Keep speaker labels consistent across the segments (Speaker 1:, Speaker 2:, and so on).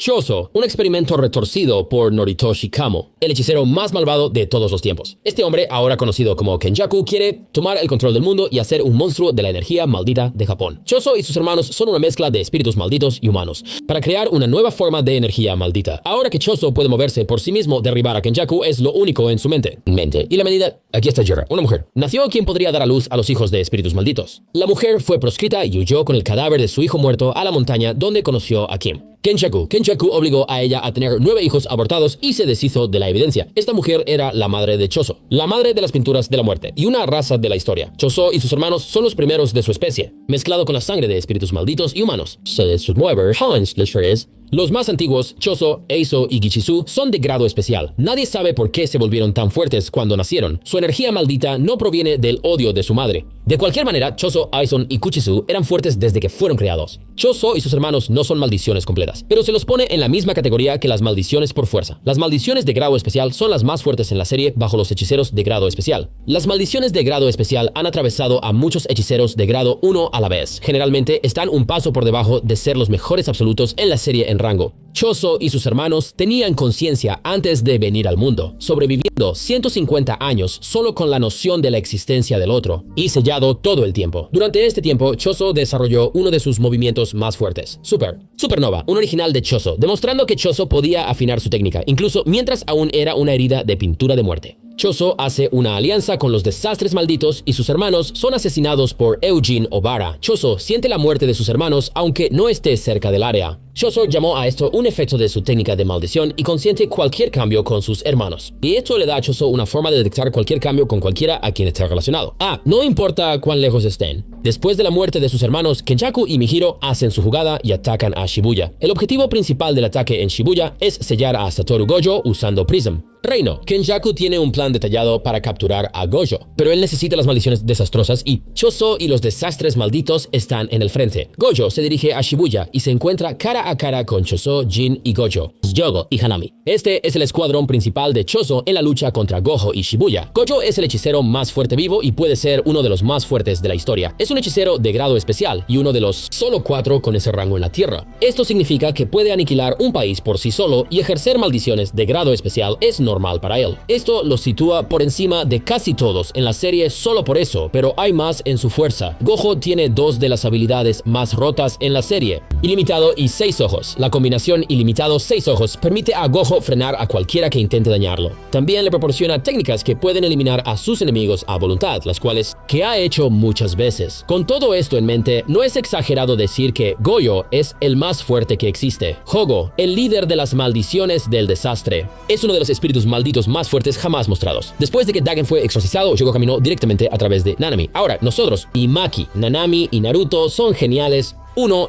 Speaker 1: Choso, un experimento retorcido por Noritoshi Kamo, el hechicero más malvado de todos los tiempos. Este hombre, ahora conocido como Kenjaku, quiere tomar el control del mundo y hacer un monstruo de la energía maldita de Japón. Choso y sus hermanos son una mezcla de espíritus malditos y humanos, para crear una nueva forma de energía maldita. Ahora que Choso puede moverse por sí mismo, derribar a Kenjaku es lo único en su mente. Y la medida... Aquí está Jira, una mujer. Nació quien podría dar a luz a los hijos de espíritus malditos. La mujer fue proscrita y huyó con el cadáver de su hijo muerto a la montaña donde conoció a Kim. Kenjaku obligó a ella a tener 9 hijos abortados y se deshizo de la evidencia. Esta mujer era la madre de Choso, la madre de las pinturas de la muerte y una raza de la historia. Choso y sus hermanos son los primeros de su especie, mezclado con la sangre de espíritus malditos y humanos. Los más antiguos, Choso, Eiso y Gichisu, son de grado especial. Nadie sabe por qué se volvieron tan fuertes cuando nacieron. Su energía maldita no proviene del odio de su madre. De cualquier manera, Choso, Aison y Kuchisu eran fuertes desde que fueron creados. Choso y sus hermanos no son maldiciones completas, pero se los pone en la misma categoría que las maldiciones por fuerza. Las maldiciones de grado especial son las más fuertes en la serie bajo los hechiceros de grado especial. Las maldiciones de grado especial han atravesado a muchos hechiceros de grado 1 a la vez. Generalmente están un paso por debajo de ser los mejores absolutos en la serie en rango. Choso y sus hermanos tenían conciencia antes de venir al mundo, sobreviviendo 150 años solo con la noción de la existencia del otro, y sellado todo el tiempo. Durante este tiempo, Choso desarrolló uno de sus movimientos más fuertes, Supernova, un original de Choso, demostrando que Choso podía afinar su técnica, incluso mientras aún era una herida de pintura de muerte. Choso hace una alianza con los desastres malditos y sus hermanos son asesinados por Eugene Obara. Choso siente la muerte de sus hermanos aunque no esté cerca del área. Choso llamó a esto un efecto de su técnica de maldición y consiente cualquier cambio con sus hermanos. Y esto le da a Choso una forma de detectar cualquier cambio con cualquiera a quien esté relacionado. No importa cuán lejos estén. Después de la muerte de sus hermanos, Kenjaku y Mihiro hacen su jugada y atacan a Shibuya. El objetivo principal del ataque en Shibuya es sellar a Satoru Gojo usando Prism. Reino. Kenjaku tiene un plan detallado para capturar a Gojo, pero él necesita las maldiciones desastrosas y Choso y los desastres malditos están en el frente. Gojo se dirige a Shibuya y se encuentra cara a cara con Choso, Jin y Gojo, Yogo y Hanami. Este es el escuadrón principal de Choso en la lucha contra Gojo y Shibuya. Gojo es el hechicero más fuerte vivo y puede ser uno de los más fuertes de la historia. Es un hechicero de grado especial y uno de los solo 4 con ese rango en la Tierra. Esto significa que puede aniquilar un país por sí solo y ejercer maldiciones de grado especial es normal para él. Esto lo sitúa por encima de casi todos en la serie solo por eso, pero hay más en su fuerza. Gojo tiene 2 de las habilidades más rotas en la serie, Ilimitado y 6 ojos. La combinación Ilimitado 6 ojos permite a Gojo frenar a cualquiera que intente dañarlo. También le proporciona técnicas que pueden eliminar a sus enemigos a voluntad, las cuales que ha hecho muchas veces. Con todo esto en mente, no es exagerado decir que Gojo es el más fuerte que existe. Hogo, el líder de las maldiciones del desastre, es uno de los espíritus malditos más fuertes jamás mostrados. Después de que Dagen fue exorcizado, Yogo caminó directamente a través de Nanami. Ahora, nosotros y Maki, Nanami y Naruto son geniales.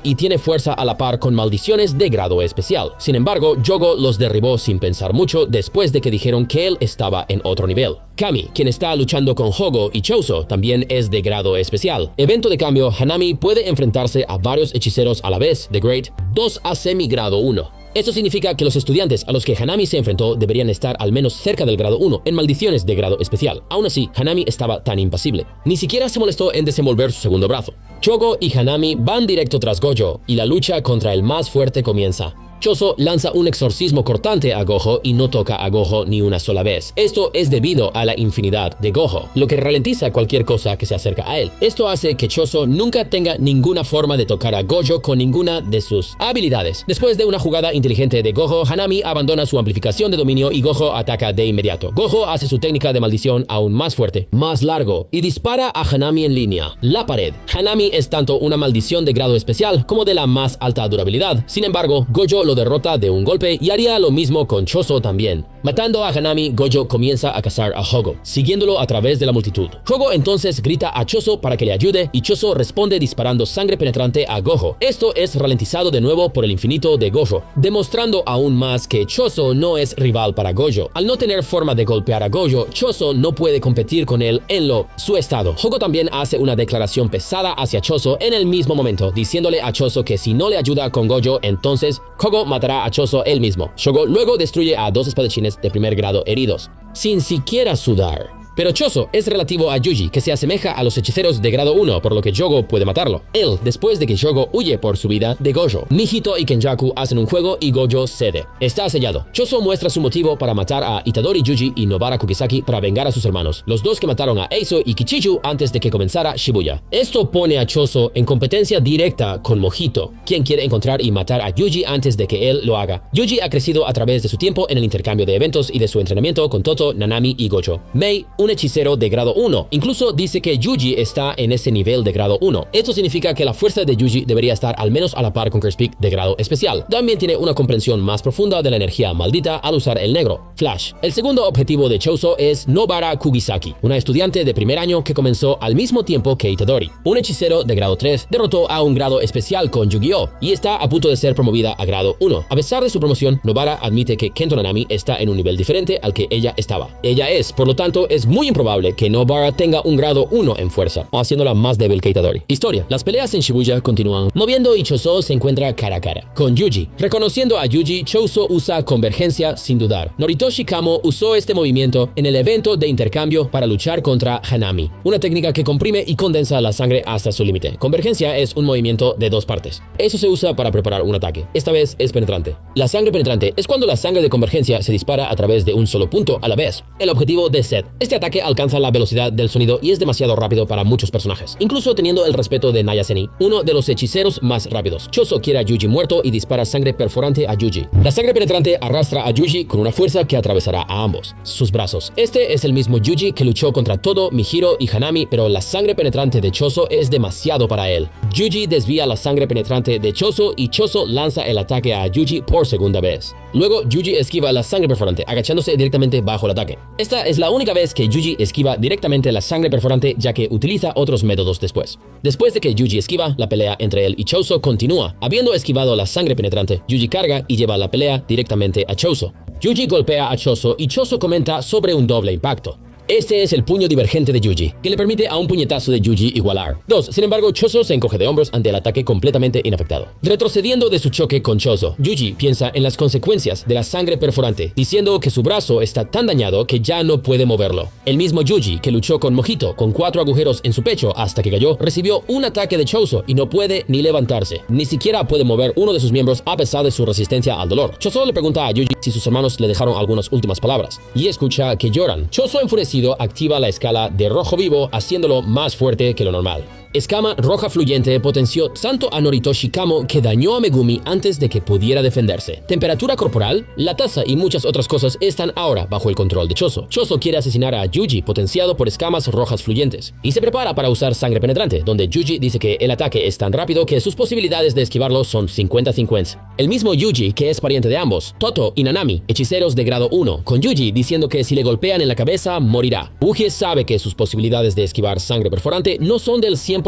Speaker 1: Y tiene fuerza a la par con maldiciones de grado especial. Sin embargo, Yogo los derribó sin pensar mucho después de que dijeron que él estaba en otro nivel. Kami, quien está luchando con Hogo y Choso, también es de grado especial. Evento de cambio, Hanami puede enfrentarse a varios hechiceros a la vez, The Great 2 a semi-grado 1. Esto significa que los estudiantes a los que Hanami se enfrentó deberían estar al menos cerca del grado 1 en maldiciones de grado especial. Aún así, Hanami estaba tan impasible. Ni siquiera se molestó en desenvolver su segundo brazo. Chogo y Hanami van directo tras Gojo y la lucha contra el más fuerte comienza. Choso lanza un exorcismo cortante a Gojo y no toca a Gojo ni una sola vez. Esto es debido a la infinidad de Gojo, lo que ralentiza cualquier cosa que se acerca a él. Esto hace que Choso nunca tenga ninguna forma de tocar a Gojo con ninguna de sus habilidades. Después de una jugada inteligente de Gojo, Hanami abandona su amplificación de dominio y Gojo ataca de inmediato. Gojo hace su técnica de maldición aún más fuerte, más largo, y dispara a Hanami en línea. La pared. Hanami es tanto una maldición de grado especial como de la más alta durabilidad. Sin embargo, Gojo lo derrota de un golpe y haría lo mismo con Choso también. Matando a Hanami, Gojo comienza a cazar a Hogo, siguiéndolo a través de la multitud. Hogo entonces grita a Choso para que le ayude y Choso responde disparando sangre penetrante a Gojo. Esto es ralentizado de nuevo por el infinito de Gojo, demostrando aún más que Choso no es rival para Gojo. Al no tener forma de golpear a Gojo, Choso no puede competir con él en su estado. Hogo también hace una declaración pesada hacia Choso en el mismo momento, diciéndole a Choso que si no le ayuda con Gojo, entonces Hogo matará a Choso él mismo. Shogo luego destruye a 2 espadachines de primer grado heridos, sin siquiera sudar. Pero Choso es relativo a Yuji, que se asemeja a los hechiceros de grado 1, por lo que Yogo puede matarlo. Él, después de que Yogo huye por su vida de Gojo. Mijito y Kenjaku hacen un juego y Gojo cede. Está sellado. Choso muestra su motivo para matar a Itadori Yuji y Nobara Kugisaki para vengar a sus hermanos, los dos que mataron a Eizo y Kichichu antes de que comenzara Shibuya. Esto pone a Choso en competencia directa con Mojito, quien quiere encontrar y matar a Yuji antes de que él lo haga. Yuji ha crecido a través de su tiempo en el intercambio de eventos y de su entrenamiento con Toto, Nanami y Gojo. Mei, un hechicero de grado 1, incluso dice que Yuji está en ese nivel de grado 1. Esto significa que la fuerza de Yuji debería estar al menos a la par con Curse Peak de grado especial. También tiene una comprensión más profunda de la energía maldita al usar el negro, Flash. El segundo objetivo de Choso es Nobara Kugisaki, una estudiante de primer año que comenzó al mismo tiempo que Itadori. Un hechicero de grado 3 derrotó a un grado especial con Yu-Gi-Oh! Y está a punto de ser promovida a grado 1. A pesar de su promoción, Nobara admite que Kento Nanami está en un nivel diferente al que ella estaba. Ella es, por lo tanto, es muy improbable que Nobara tenga un grado 1 en fuerza, haciéndola más débil que Itadori. Historia. Las peleas en Shibuya continúan. Moviendo y Choso se encuentra cara a cara con Yuji. Reconociendo a Yuji, Choso usa convergencia sin dudar. Noritoshi Kamo usó este movimiento en el evento de intercambio para luchar contra Hanami, una técnica que comprime y condensa la sangre hasta su límite. Convergencia es un movimiento de dos partes. Eso se usa para preparar un ataque. Esta vez es penetrante. La sangre penetrante es cuando la sangre de convergencia se dispara a través de un solo punto a la vez. El objetivo de Set. Este ataque alcanza la velocidad del sonido y es demasiado rápido para muchos personajes, incluso teniendo el respeto de Nayaseni, uno de los hechiceros más rápidos. Choso quiere a Yuji muerto y dispara sangre perforante a Yuji. La sangre penetrante arrastra a Yuji con una fuerza que atravesará a ambos sus brazos. Este es el mismo Yuji que luchó contra Todo, Mihiro y Hanami, pero la sangre penetrante de Choso es demasiado para él. Yuji desvía la sangre penetrante de Choso y Choso lanza el ataque a Yuji por segunda vez. Luego, Yuji esquiva la sangre perforante, agachándose directamente bajo el ataque. Esta es la única vez que Yuji esquiva directamente la sangre perforante, ya que utiliza otros métodos después. Después de que Yuji esquiva, la pelea entre él y Choso continúa. Habiendo esquivado la sangre penetrante, Yuji carga y lleva la pelea directamente a Choso. Yuji golpea a Choso y Choso comenta sobre un doble impacto. Este es el puño divergente de Yuji, que le permite a un puñetazo de Yuji igualar. 2. Sin embargo, Choso se encoge de hombros ante el ataque completamente inafectado. Retrocediendo de su choque con Choso, Yuji piensa en las consecuencias de la sangre perforante, diciendo que su brazo está tan dañado que ya no puede moverlo. El mismo Yuji, que luchó con Mojito con 4 agujeros en su pecho hasta que cayó, recibió un ataque de Choso y no puede ni levantarse. Ni siquiera puede mover uno de sus miembros a pesar de su resistencia al dolor. Choso le pregunta a Yuji si sus hermanos le dejaron algunas últimas palabras, y escucha que lloran. Choso, enfurecido, activa la escala de rojo vivo, haciéndolo más fuerte que lo normal. Escama roja fluyente potenció tanto a Noritoshi Kamo que dañó a Megumi antes de que pudiera defenderse. Temperatura corporal, la taza y muchas otras cosas están ahora bajo el control de Choso. Choso quiere asesinar a Yuji, potenciado por escamas rojas fluyentes, y se prepara para usar sangre penetrante, donde Yuji dice que el ataque es tan rápido que sus posibilidades de esquivarlo son 50-50. El mismo Yuji, que es pariente de ambos, Toto y Nanami, hechiceros de grado 1, con Yuji diciendo que si le golpean en la cabeza, morirá. Uji sabe que sus posibilidades de esquivar sangre perforante no son del 100%.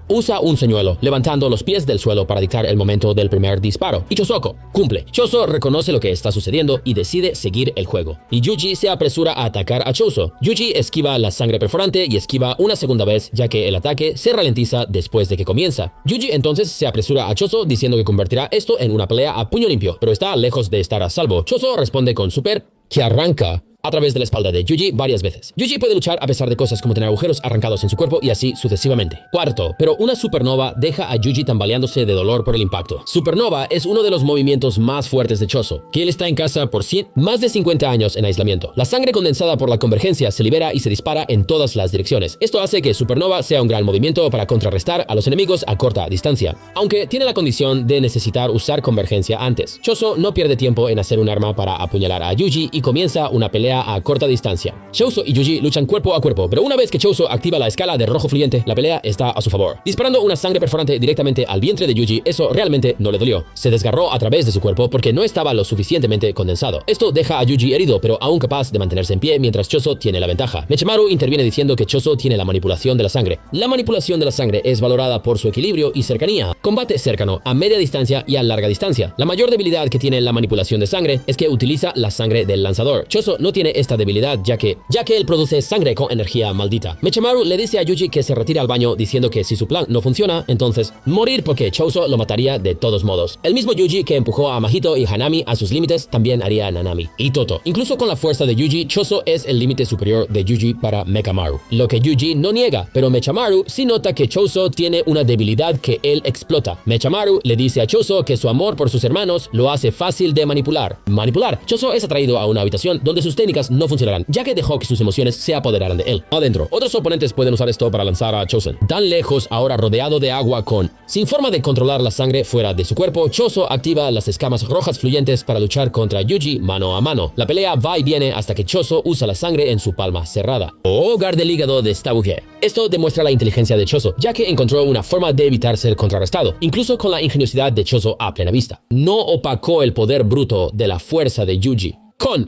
Speaker 1: Usa un señuelo, levantando los pies del suelo para dictar el momento del primer disparo. Y Chosoko cumple. Choso reconoce lo que está sucediendo y decide seguir el juego. Y Yuji se apresura a atacar a Choso. Yuji esquiva la sangre perforante y esquiva una segunda vez, ya que el ataque se ralentiza después de que comienza. Yuji entonces se apresura a Choso diciendo que convertirá esto en una pelea a puño limpio, pero está lejos de estar a salvo. Choso responde con super, que arranca a través de la espalda de Yuji varias veces. Yuji puede luchar a pesar de cosas como tener agujeros arrancados en su cuerpo y así sucesivamente. Cuarto, pero una supernova deja a Yuji tambaleándose de dolor por el impacto. Supernova es uno de los movimientos más fuertes de Choso, que él está en casa por más de 50 años en aislamiento. La sangre condensada por la convergencia se libera y se dispara en todas las direcciones. Esto hace que Supernova sea un gran movimiento para contrarrestar a los enemigos a corta distancia, aunque tiene la condición de necesitar usar convergencia antes. Choso no pierde tiempo en hacer un arma para apuñalar a Yuji y comienza una pelea a corta distancia. Choso y Yuji luchan cuerpo a cuerpo, pero una vez que Choso activa la escala de rojo fluyente, la pelea está a su favor. Disparando una sangre perforante directamente al vientre de Yuji, eso realmente no le dolió. Se desgarró a través de su cuerpo porque no estaba lo suficientemente condensado. Esto deja a Yuji herido, pero aún capaz de mantenerse en pie mientras Choso tiene la ventaja. Mechamaru interviene diciendo que Choso tiene la manipulación de la sangre. La manipulación de la sangre es valorada por su equilibrio y cercanía. Combate cercano, a media distancia y a larga distancia. La mayor debilidad que tiene la manipulación de sangre es que utiliza la sangre del lanzador. Choso no tiene tiene esta debilidad ya que él produce sangre con energía maldita. Mechamaru le dice a Yuji que se retire al baño diciendo que si su plan no funciona, entonces morir porque Choso lo mataría de todos modos. El mismo Yuji que empujó a Mahito y Hanami a sus límites también haría a Nanami y Toto. Incluso con la fuerza de Yuji, Choso es el límite superior de Yuji para Mechamaru, lo que Yuji no niega, pero Mechamaru sí nota que Choso tiene una debilidad que él explota. Mechamaru le dice a Choso que su amor por sus hermanos lo hace fácil de manipular. Choso es atraído a una habitación donde sus técnicas no funcionarán, ya que dejó que sus emociones se apoderaran de él. Adentro, otros oponentes pueden usar esto para lanzar a Chosen. Tan lejos, ahora rodeado de agua sin forma de controlar la sangre fuera de su cuerpo, Choso activa las escamas rojas fluyentes para luchar contra Yuji mano a mano. La pelea va y viene hasta que Choso usa la sangre en su palma cerrada. Hogar del hígado de Stabuge. Esto demuestra la inteligencia de Choso, ya que encontró una forma de evitar ser contrarrestado, incluso con la ingeniosidad de Choso a plena vista. No opacó el poder bruto de la fuerza de Yuji.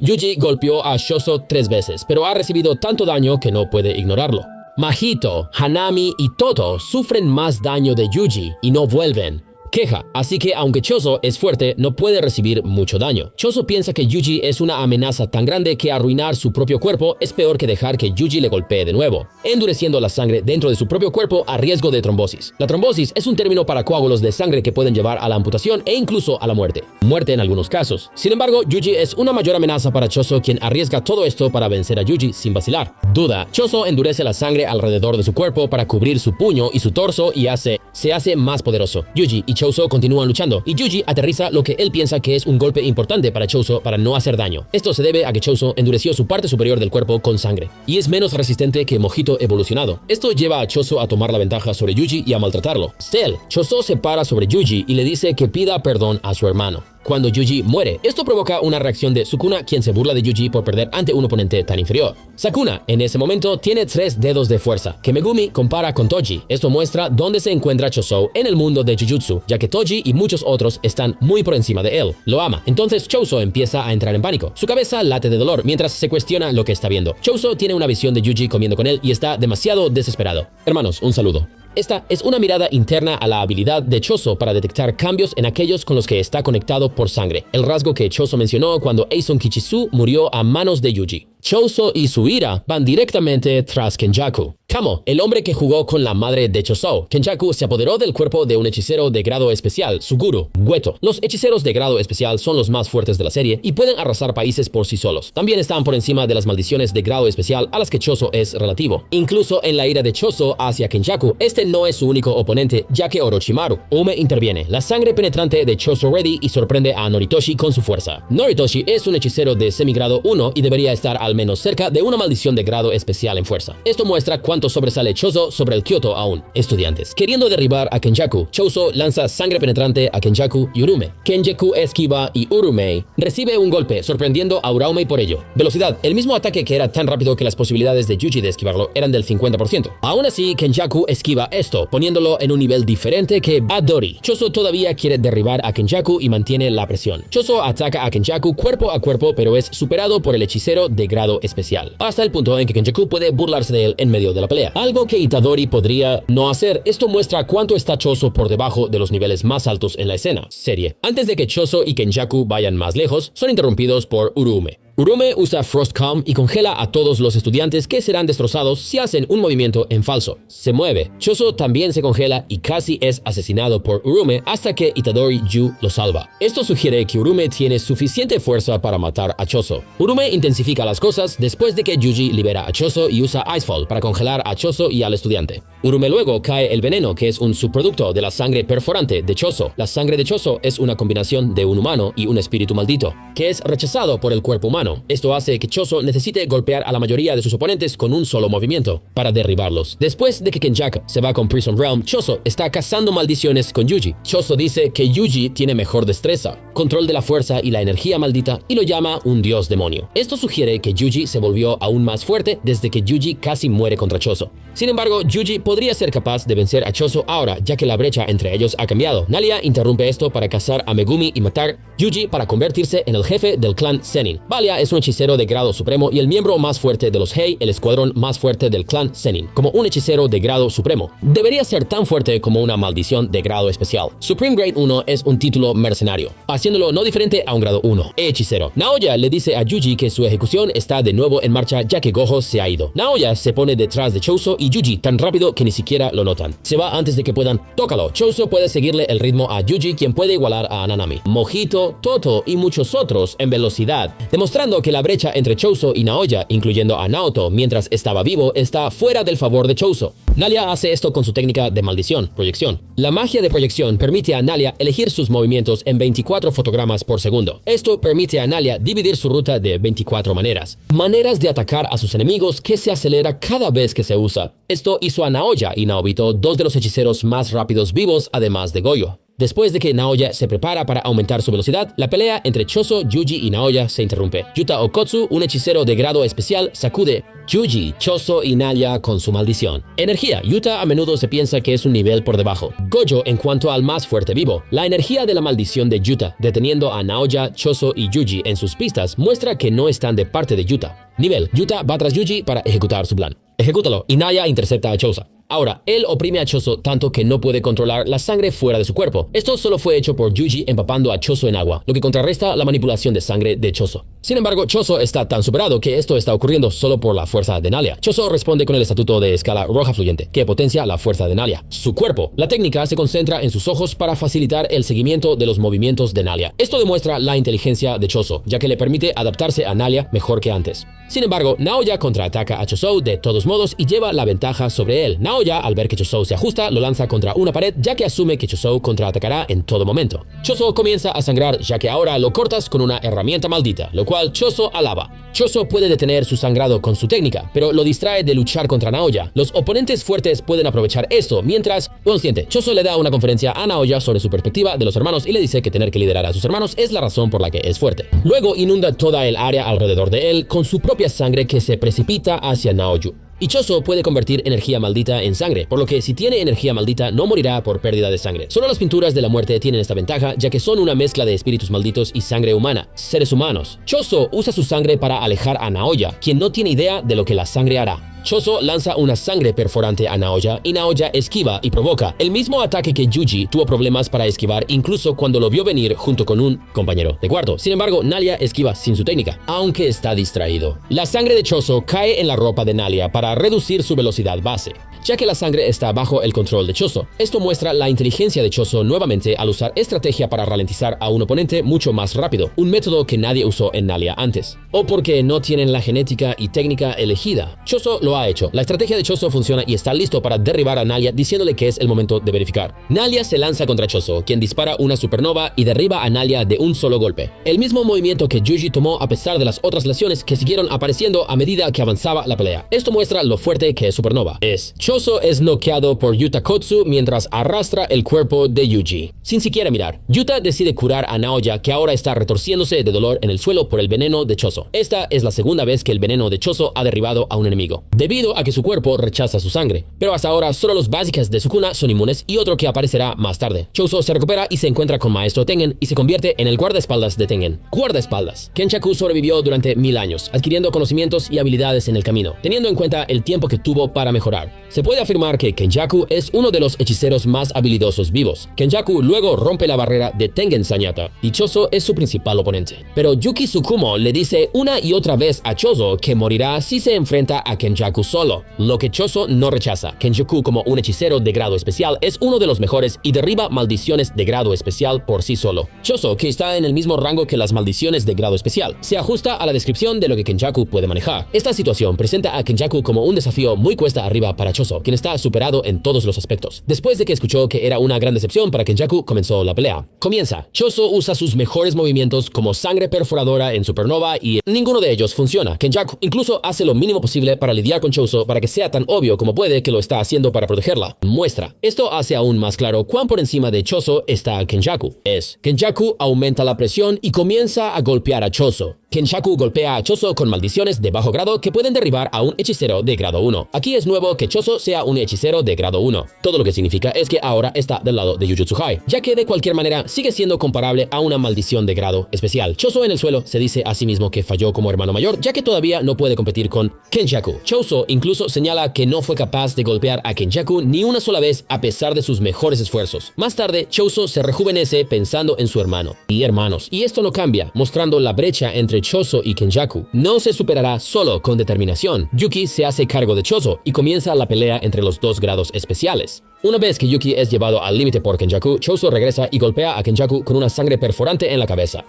Speaker 1: Yuji golpeó a Choso 3 veces, pero ha recibido tanto daño que no puede ignorarlo. Mahito, Hanami y Toto sufren más daño de Yuji y no vuelven. Queja, así que aunque Choso es fuerte, no puede recibir mucho daño. Choso piensa que Yuji es una amenaza tan grande que arruinar su propio cuerpo es peor que dejar que Yuji le golpee de nuevo, endureciendo la sangre dentro de su propio cuerpo a riesgo de trombosis. La trombosis es un término para coágulos de sangre que pueden llevar a la amputación e incluso a la muerte. Muerte en algunos casos. Sin embargo, Yuji es una mayor amenaza para Choso, quien arriesga todo esto para vencer a Yuji sin vacilar. Duda. Choso endurece la sangre alrededor de su cuerpo para cubrir su puño y su torso y se hace más poderoso. Yuji y Choso continúan luchando y Yuji aterriza lo que él piensa que es un golpe importante para Choso para no hacer daño. Esto se debe a que Choso endureció su parte superior del cuerpo con sangre y es menos resistente que Mojito evolucionado. Esto lleva a Choso a tomar la ventaja sobre Yuji y a maltratarlo. Cell. Choso se para sobre Yuji y le dice que pida perdón a su hermano. Cuando Yuji muere, esto provoca una reacción de Sukuna, quien se burla de Yuji por perder ante un oponente tan inferior. Sakuna, en ese momento, tiene 3 dedos de fuerza, que Megumi compara con Toji. Esto muestra dónde se encuentra Choso en el mundo de Jujutsu, ya que Toji y muchos otros están muy por encima de él. Lo ama. Entonces Choso empieza a entrar en pánico. Su cabeza late de dolor mientras se cuestiona lo que está viendo. Choso tiene una visión de Yuji comiendo con él y está demasiado desesperado. Hermanos, un saludo. Esta es una mirada interna a la habilidad de Choso para detectar cambios en aquellos con los que está conectado por sangre, el rasgo que Choso mencionó cuando Eison Kichisu murió a manos de Yuji. Choso y su ira van directamente tras Kenjaku. Kamo, el hombre que jugó con la madre de Choso. Kenjaku se apoderó del cuerpo de un hechicero de grado especial, Suguru, Gueto. Los hechiceros de grado especial son los más fuertes de la serie y pueden arrasar países por sí solos. También están por encima de las maldiciones de grado especial a las que Choso es relativo. Incluso en la ira de Choso hacia Kenjaku, este no es su único oponente, ya que Orochimaru. Ume interviene. La sangre penetrante de Choso ready y sorprende a Noritoshi con su fuerza. Noritoshi es un hechicero de semigrado 1 y debería estar al menos cerca de una maldición de grado especial en fuerza. Esto muestra cuánto sobresale Choso sobre el Kyoto aún. Estudiantes. Queriendo derribar a Kenjaku, Choso lanza sangre penetrante a Kenjaku y Urume. Kenjaku esquiva y Urume recibe un golpe, sorprendiendo a Uraume por ello. Velocidad. El mismo ataque que era tan rápido que las posibilidades de Yuji de esquivarlo eran del 50%. Aún así, Kenjaku esquiva esto, poniéndolo en un nivel diferente que Adori. Choso todavía quiere derribar a Kenjaku y mantiene la presión. Choso ataca a Kenjaku cuerpo a cuerpo, pero es superado por el hechicero de grado especial, hasta el punto en que Kenjaku puede burlarse de él en medio de la pelea. Algo que Itadori podría no hacer. Esto muestra cuánto está Choso por debajo de los niveles más altos en la escena serie. Antes de que Choso y Kenjaku vayan más lejos, son interrumpidos por Urume. Urume usa Frost Calm y congela a todos los estudiantes que serán destrozados si hacen un movimiento en falso. Se mueve. Choso también se congela y casi es asesinado por Urume hasta que Itadori Yu lo salva. Esto sugiere que Urume tiene suficiente fuerza para matar a Choso. Urume intensifica las cosas después de que Yuji libera a Choso y usa Icefall para congelar a Choso y al estudiante. Urume luego cae el veneno, que es un subproducto de la sangre perforante de Choso. La sangre de Choso es una combinación de un humano y un espíritu maldito, que es rechazado por el cuerpo humano. Esto hace que Choso necesite golpear a la mayoría de sus oponentes con un solo movimiento para derribarlos. Después de que Kenjaku se va con Prison Realm, Choso está cazando maldiciones con Yuji. Choso dice que Yuji tiene mejor destreza, control de la fuerza y la energía maldita y lo llama un dios demonio. Esto sugiere que Yuji se volvió aún más fuerte desde que Yuji casi muere contra Choso. Sin embargo, Yuji podría ser capaz de vencer a Choso ahora, ya que la brecha entre ellos ha cambiado. Nalia interrumpe esto para cazar a Megumi y matar Yuji para convertirse en el jefe del clan Zenin. Valia Naoya es un hechicero de grado supremo y el miembro más fuerte de los Hei, el escuadrón más fuerte del clan Zenin. Como un hechicero de grado supremo, debería ser tan fuerte como una maldición de grado especial. Supreme Grade 1 es un título mercenario, haciéndolo no diferente a un grado 1. Hechicero. Naoya le dice a Yuji que su ejecución está de nuevo en marcha ya que Gojo se ha ido. Naoya se pone detrás de Choso y Yuji tan rápido que ni siquiera lo notan. Se va antes de que puedan. Tócalo. Choso puede seguirle el ritmo a Yuji, quien puede igualar a Nanami, Mojito, Toto y muchos otros en velocidad, demostrando que la brecha entre Choso y Naoya, incluyendo a Naoto mientras estaba vivo, está fuera del favor de Choso. Nalia hace esto con su técnica de maldición, proyección. La magia de proyección permite a Nalia elegir sus movimientos en 24 fotogramas por segundo. Esto permite a Nalia dividir su ruta de 24 maneras. Maneras de atacar a sus enemigos que se acelera cada vez que se usa. Esto hizo a Naoya y Naobito dos de los hechiceros más rápidos vivos, además de Goyo. Después de que Naoya se prepara para aumentar su velocidad, la pelea entre Choso, Yuji y Naoya se interrumpe. Yuta Okotsu, un hechicero de grado especial, sacude Yuji, Choso y Nalia con su maldición. Energía. Yuta a menudo se piensa que es un nivel por debajo. Gojo en cuanto al más fuerte vivo. La energía de la maldición de Yuta, deteniendo a Naoya, Choso y Yuji en sus pistas, muestra que no están de parte de Yuta. Nivel. Yuta va tras Yuji para ejecutar su plan. Ejecútalo y Naoya intercepta a Choso. Ahora, él oprime a Choso tanto que no puede controlar la sangre fuera de su cuerpo. Esto solo fue hecho por Yuji empapando a Choso en agua, lo que contrarresta la manipulación de sangre de Choso. Sin embargo, Choso está tan superado que esto está ocurriendo solo por la fuerza de Nalia. Choso responde con el estatuto de escala roja fluyente, que potencia la fuerza de Nalia. Su cuerpo. La técnica se concentra en sus ojos para facilitar el seguimiento de los movimientos de Nalia. Esto demuestra la inteligencia de Choso, ya que le permite adaptarse a Nalia mejor que antes. Sin embargo, Naoya contraataca a Choso de todos modos y lleva la ventaja sobre él. Naoya, al ver que Choso se ajusta, lo lanza contra una pared, ya que asume que Choso contraatacará en todo momento. Choso comienza a sangrar, ya que ahora lo cortas con una herramienta maldita, lo cual Choso alaba. Choso puede detener su sangrado con su técnica, pero lo distrae de luchar contra Naoya. Los oponentes fuertes pueden aprovechar esto, mientras, consciente, Choso le da una conferencia a Naoya sobre su perspectiva de los hermanos y le dice que tener que liderar a sus hermanos es la razón por la que es fuerte. Luego inunda toda el área alrededor de él con su propia sangre que se precipita hacia Naoyu. Y Choso puede convertir energía maldita en sangre, por lo que si tiene energía maldita no morirá por pérdida de sangre. Solo las pinturas de la muerte tienen esta ventaja, ya que son una mezcla de espíritus malditos y sangre humana, seres humanos. Choso usa su sangre para alejar a Naoya, quien no tiene idea de lo que la sangre hará. Choso lanza una sangre perforante a Naoya y Naoya esquiva y provoca el mismo ataque que Yuji tuvo problemas para esquivar incluso cuando lo vio venir junto con un compañero de cuarto. Sin embargo, Nalia esquiva sin su técnica, aunque está distraído. La sangre de Choso cae en la ropa de Nalia para reducir su velocidad base, ya que la sangre está bajo el control de Choso. Esto muestra la inteligencia de Choso nuevamente al usar estrategia para ralentizar a un oponente mucho más rápido, un método que nadie usó en Nalia antes. O porque no tienen la genética y técnica elegida. Choso lo ha hecho. La estrategia de Choso funciona y está listo para derribar a Nalia diciéndole que es el momento de verificar. Nalia se lanza contra Choso, quien dispara una supernova y derriba a Nalia de un solo golpe. El mismo movimiento que Yuji tomó a pesar de las otras lesiones que siguieron apareciendo a medida que avanzaba la pelea. Esto muestra lo fuerte que es supernova. Choso es noqueado por Yuta Kotsu mientras arrastra el cuerpo de Yuji. Sin siquiera mirar, Yuta decide curar a Naoya, que ahora está retorciéndose de dolor en el suelo por el veneno de Choso. Esta es la segunda vez que el veneno de Choso ha derribado a un enemigo, debido a que su cuerpo rechaza su sangre. Pero hasta ahora solo los básicos de Sukuna son inmunes y otro que aparecerá más tarde. Choso se recupera y se encuentra con Maestro Tengen y se convierte en el guardaespaldas de Tengen. Guardaespaldas. Kenjaku sobrevivió durante 1000 años, adquiriendo conocimientos y habilidades en el camino, teniendo en cuenta el tiempo que tuvo para mejorar. Se puede afirmar que Kenjaku es uno de los hechiceros más habilidosos vivos. Kenjaku luego rompe la barrera de Tengen Sañata y Choso es su principal oponente. Pero Yuki Tsukumo le dice una y otra vez a Choso que morirá si se enfrenta a Kenjaku solo, lo que Choso no rechaza. Kenjaku, como un hechicero de grado especial, es uno de los mejores y derriba maldiciones de grado especial por sí solo. Choso, que está en el mismo rango que las maldiciones de grado especial, se ajusta a la descripción de lo que Kenjaku puede manejar. Esta situación presenta a Kenjaku como un desafío muy cuesta arriba para Choso, quien está superado en todos los aspectos. Después de que escuchó que era una gran decepción para Kenjaku, comenzó la pelea. Comienza. Choso usa sus mejores movimientos como sangre perforadora en supernova y ninguno de ellos funciona. Kenjaku incluso hace lo mínimo posible para lidiar con Choso para que sea tan obvio como puede que lo está haciendo para protegerla. Muestra. Esto hace aún más claro cuán por encima de Choso está Kenjaku. Kenjaku aumenta la presión y comienza a golpear a Choso. Kenshaku golpea a Choso con maldiciones de bajo grado que pueden derribar a un hechicero de grado 1. Aquí es nuevo que Choso sea un hechicero de grado 1. Todo lo que significa es que ahora está del lado de Jujutsu High, ya que de cualquier manera sigue siendo comparable a una maldición de grado especial. Choso en el suelo se dice a sí mismo que falló como hermano mayor, ya que todavía no puede competir con Kenshaku. Choso incluso señala que no fue capaz de golpear a Kenshaku ni una sola vez a pesar de sus mejores esfuerzos. Más tarde, Choso se rejuvenece pensando en su hermano y hermanos, y esto no cambia, mostrando la brecha entre Choso y Kenshaku. No se superará solo con determinación. Yuki se hace cargo de Choso y comienza la pelea entre los dos grados especiales. Una vez que Yuki es llevado al límite por Kenshaku, Choso regresa y golpea a Kenshaku con una sangre perforante en la cabeza.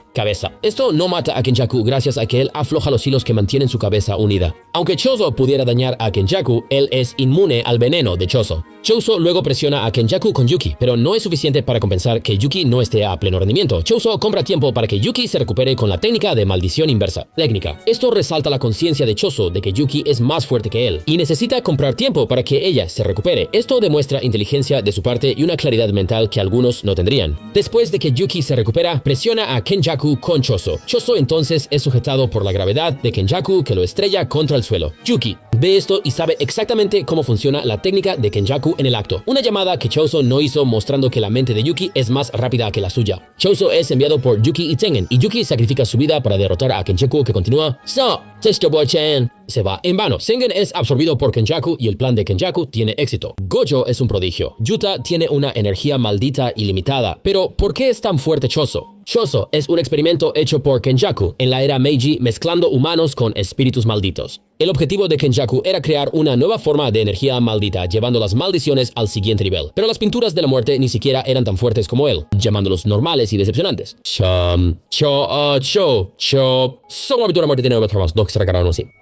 Speaker 1: Esto no mata a Kenshaku gracias a que él afloja los hilos que mantienen su cabeza unida. Aunque Choso pudiera dañar a Kenshaku, él es inmune al veneno de Choso. Choso luego presiona a Kenshaku con Yuki, pero no es suficiente para compensar que Yuki no esté a pleno rendimiento. Choso compra tiempo para que Yuki se recupere con la técnica de maldición inversa. Técnica. Esto resalta la conciencia de Choso de que Yuki es más fuerte que él y necesita comprar tiempo para que ella se recupere. Esto demuestra inteligencia de su parte y una claridad mental que algunos no tendrían. Después de que Yuki se recupera, presiona a Kenshaku con Choso. Choso entonces es sujetado por la gravedad de Kenshaku que lo estrella contra el suelo. Yuki ve esto y sabe exactamente cómo funciona la técnica de Kenshaku en el acto. Una llamada que Choso no hizo mostrando que la mente de Yuki es más rápida que la suya. Choso es enviado por Yuki y Tengen y Yuki sacrifica su vida para derrotar a Kenshaku que continúa. Se va en vano. Tengen es absorbido por Kenshaku y el plan de Kenshaku tiene éxito. Gojo es un prodigio. Yuta tiene una energía maldita ilimitada. Pero, ¿por qué es tan fuerte Choso? Choso es un experimento hecho por Kenshaku en la era Meiji mezclando humanos con espíritus malditos. El objetivo de Kenshaku era crear una nueva forma de energía maldita, llevando las maldiciones al siguiente nivel. Pero las pinturas de la muerte ni siquiera eran tan fuertes como él, llamándolos normales y decepcionantes.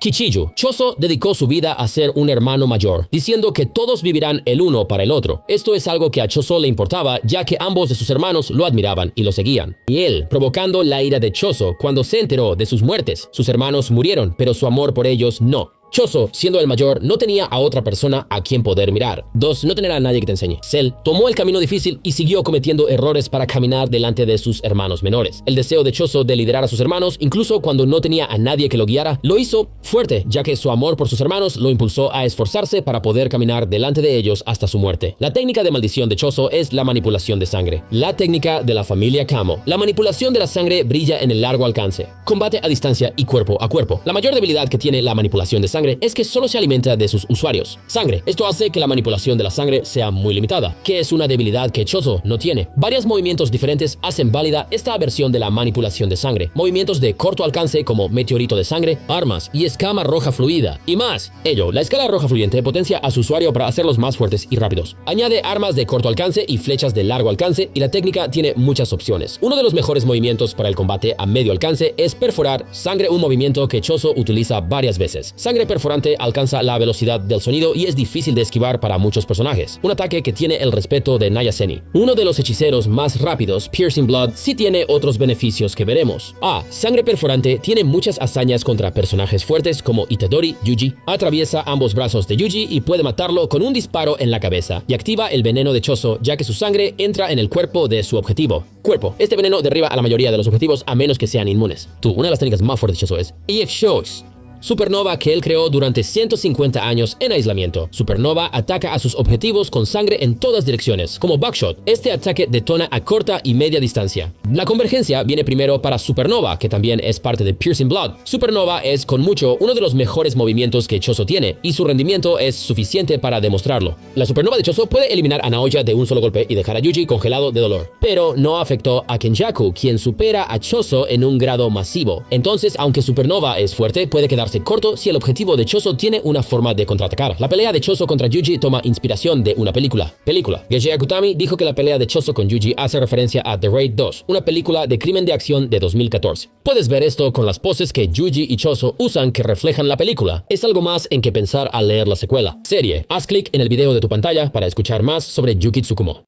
Speaker 1: Kichiju. Choso dedicó su vida a ser un hermano mayor, diciendo que todos vivirán el uno para el otro. Esto es algo que a Choso le importaba, ya que ambos de sus hermanos lo admiraban y lo seguían. Y él, provocando la ira de Choso cuando se enteró de sus muertes. Sus hermanos murieron, pero su amor por ellos no. Choso, siendo el mayor, no tenía a otra persona a quien poder mirar. 2. No tener a nadie que te enseñe. Cell tomó el camino difícil y siguió cometiendo errores para caminar delante de sus hermanos menores. El deseo de Choso de liderar a sus hermanos, incluso cuando no tenía a nadie que lo guiara, lo hizo fuerte, ya que su amor por sus hermanos lo impulsó a esforzarse para poder caminar delante de ellos hasta su muerte. La técnica de maldición de Choso es la manipulación de sangre. La técnica de la familia Kamo. La manipulación de la sangre brilla en el largo alcance. Combate a distancia y cuerpo a cuerpo. La mayor debilidad que tiene la manipulación de sangre es que solo se alimenta de sus usuarios. Sangre. Esto hace que la manipulación de la sangre sea muy limitada, que es una debilidad que Choso no tiene. Varios movimientos diferentes hacen válida esta versión de la manipulación de sangre. Movimientos de corto alcance como meteorito de sangre, armas y escama roja fluida y más. La escala roja fluyente potencia a su usuario para hacerlos más fuertes y rápidos. Añade armas de corto alcance y flechas de largo alcance y la técnica tiene muchas opciones. Uno de los mejores movimientos para el combate a medio alcance es perforar sangre, un movimiento que Choso utiliza varias veces. Sangre perforante alcanza la velocidad del sonido y es difícil de esquivar para muchos personajes. Un ataque que tiene el respeto de Nayaseni. Uno de los hechiceros más rápidos, Piercing Blood, sí tiene otros beneficios que veremos. Sangre perforante tiene muchas hazañas contra personajes fuertes como Itadori, Yuji. Atraviesa ambos brazos de Yuji y puede matarlo con un disparo en la cabeza y activa el veneno de Choso, ya que su sangre entra en el cuerpo de su objetivo. Este veneno derriba a la mayoría de los objetivos a menos que sean inmunes. Una de las técnicas más fuertes de Choso es EF Shows. Supernova que él creó durante 150 años en aislamiento. Supernova ataca a sus objetivos con sangre en todas direcciones, como Buckshot. Este ataque detona a corta y media distancia. La convergencia viene primero para Supernova, que también es parte de Piercing Blood. Supernova es con mucho uno de los mejores movimientos que Choso tiene, y su rendimiento es suficiente para demostrarlo. La Supernova de Choso puede eliminar a Naoya de un solo golpe y dejar a Yuji congelado de dolor, pero no afectó a Kenshaku, quien supera a Choso en un grado masivo. Entonces, aunque Supernova es fuerte, puede quedarse corto si el objetivo de Choso tiene una forma de contraatacar. La pelea de Choso contra Yuji toma inspiración de una película. Gege Akutami dijo que la pelea de Choso con Yuji hace referencia a The Raid 2, una película de crimen de acción de 2014. Puedes ver esto con las poses que Yuji y Choso usan que reflejan la película. Es algo más en que pensar al leer la secuela. Serie. Haz clic en el video de tu pantalla para escuchar más sobre Yuki Tsukumo.